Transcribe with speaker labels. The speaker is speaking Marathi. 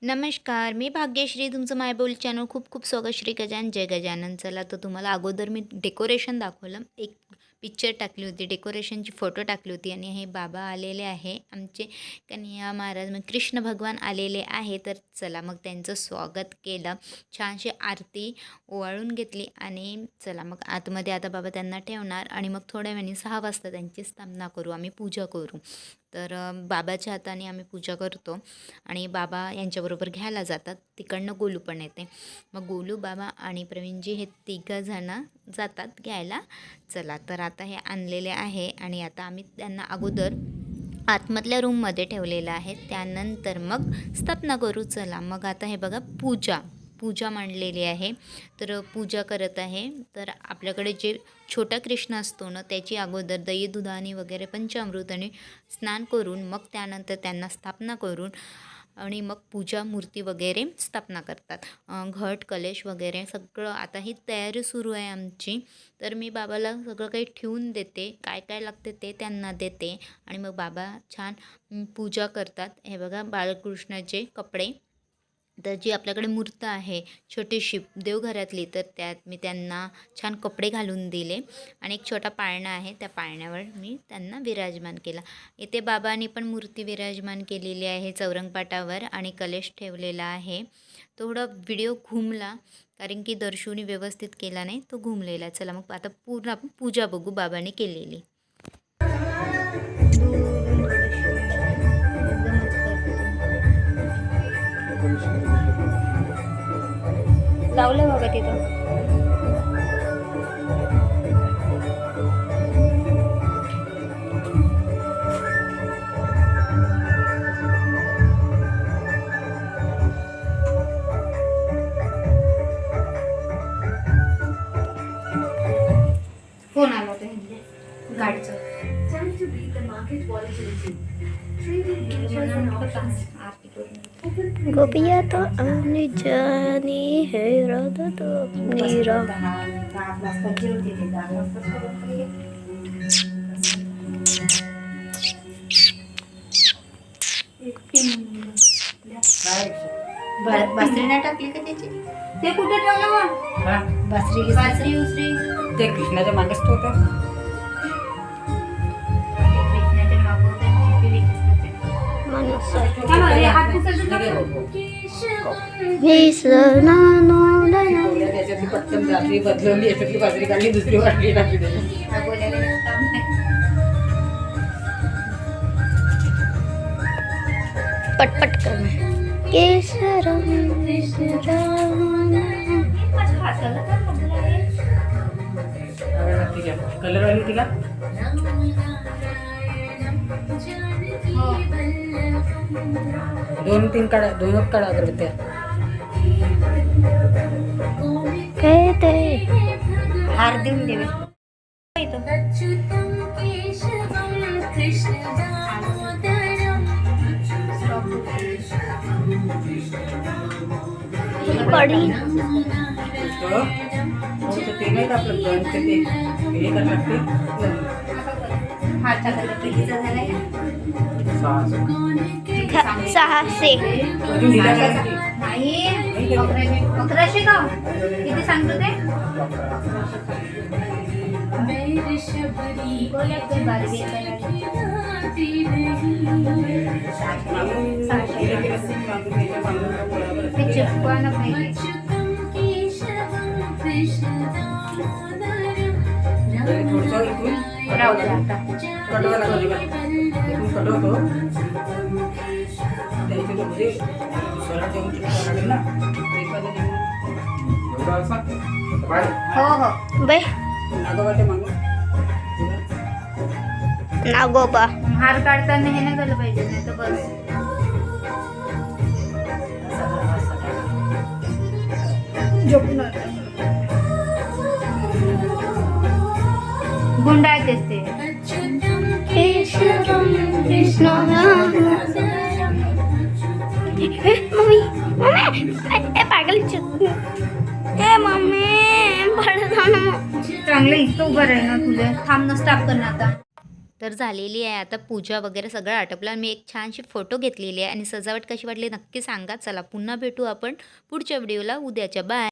Speaker 1: नमस्कार, मी भाग्यश्री तुमचं मायबोल चॅनल खूप खूप स्वागत. श्री गजानन जय गजानन. चला तर तुम्हाला अगोदर मी डेकोरेशन दाखवलं. एक पिक्चर टाकली होती, डेकोरेशनची फोटो टाकली होती आणि हे बाबा आलेले आहे आमचे कन्हैया महाराज मग कृष्ण भगवान आलेले आहे. तर चला मग त्यांचं स्वागत केलं, छानशी आरती ओवाळून घेतली आणि चला मग आतमध्ये आता बाबा त्यांना ठेवणार आणि मग थोड्या वेळाने 6 वाजता त्यांची स्थापना करू, आम्ही पूजा करू. तर बाबाच्या हाताने आम्ही पूजा करतो आणि बाबा यांच्याबरोबर घ्यायला जातात. तिकडनं गोलू पण येते. मग गोलू, बाबा आणि प्रवीणजी हे तिघंजणं जातात घ्यायला. चला तर आता हे आणलेले आहे आणि आता आम्ही त्यांना अगोदर आतमधल्या रूममध्ये ठेवलेलं आहे. त्यानंतर मग स्थापना करू. चला मग आता हे बघा पूजा मांडलेली आहे. तर पूजा करत आहे. तर आपल्याकडे जे छोटा कृष्ण असतो ना, त्याची अगोदर दही दुधाने वगैरे पंचामृताने स्नान करून मग त्यानंतर त्यांना स्थापना करून आणि मग पूजा मूर्ती वगैरे स्थापना करतात. घट कलश वगैरे सगळं आता ही तयारी सुरू आहे आमची. तर मी बाबाला सगळं काही ठेवून देते, काय काय लागते ते त्यांना देते आणि मग बाबा छान पूजा करतात. हे बघा बाळकृष्णाचे कपडे. तर जी आपल्याकडे मूर्त आहे छोटीशी देवघरातली, तर त्यात मी त्यांना छान कपडे घालून दिले आणि एक छोटा पाळणा आहे, त्या पाळण्यावर मी त्यांना विराजमान केला. इथे बाबांनी पण मूर्ती विराजमान केलेली आहे चौरंगपाटावर आणि कलश ठेवलेला आहे. थोडा व्हिडिओ घुमला कारण की दर्शुनी व्यवस्थित केला नाही, तो घुमलेला. चला मग आता पूर्ण आपण पूजा बघू बाबांनी केलेली. लावलं बाबा तिथं. फोन आला होता गाडीचा.
Speaker 2: गोपिया तो आने जानी है राधा तो अपनी राह.
Speaker 1: बासरी नाही टाकली का त्याची? ते कुठे ठेवलं मग? बासरी उसरी
Speaker 3: ते कृष्णाच्या मागेच तो होता.
Speaker 1: कृष्णाच्या मागं
Speaker 3: त्याच्यातली पटकन रात्री बदलवली, याच्यातली बाजरी काढली, दुसरी वाटली टाकली त्याची.
Speaker 2: पटपट करना केशरम
Speaker 3: कलर वाली होती का? दोनच काढा अगरबत्त्या.
Speaker 2: कहते
Speaker 1: हार देऊन देवे.
Speaker 2: पड़ी
Speaker 3: ते नाही आपलं गणचं ते हे करायला लागते.
Speaker 2: सहाशे
Speaker 1: नाही 1100 का किती सांगतो ते?
Speaker 3: थोडंसं इथून कटवा लागली का? इथून कटवतो त्याची म्हणजे सरळ जेवण लागेल ना.
Speaker 1: हो
Speaker 2: बे
Speaker 3: नागोबाच्या मागून
Speaker 2: नागोबा
Speaker 1: हार काढताना हे नाही झालं पाहिजे, नाही तर बस. गुंडाळतेच ते.
Speaker 2: केशरम कृष्ण मम्मी मम्मी पागल मम्मी बरं
Speaker 1: चांगलं इथं उभं राही ना तुझे. थांब न स्टाप कर ना आता. तर झालेली आहे आता पूजा वगैरे सगळं आटपलं. मी एक छानशी फोटो घेतलेली आहे आणि सजावट कशी वाटली नक्की सांगा. चला पुन्हा भेटू आपण पुढच्या व्हिडिओला उद्याच्या. बाय.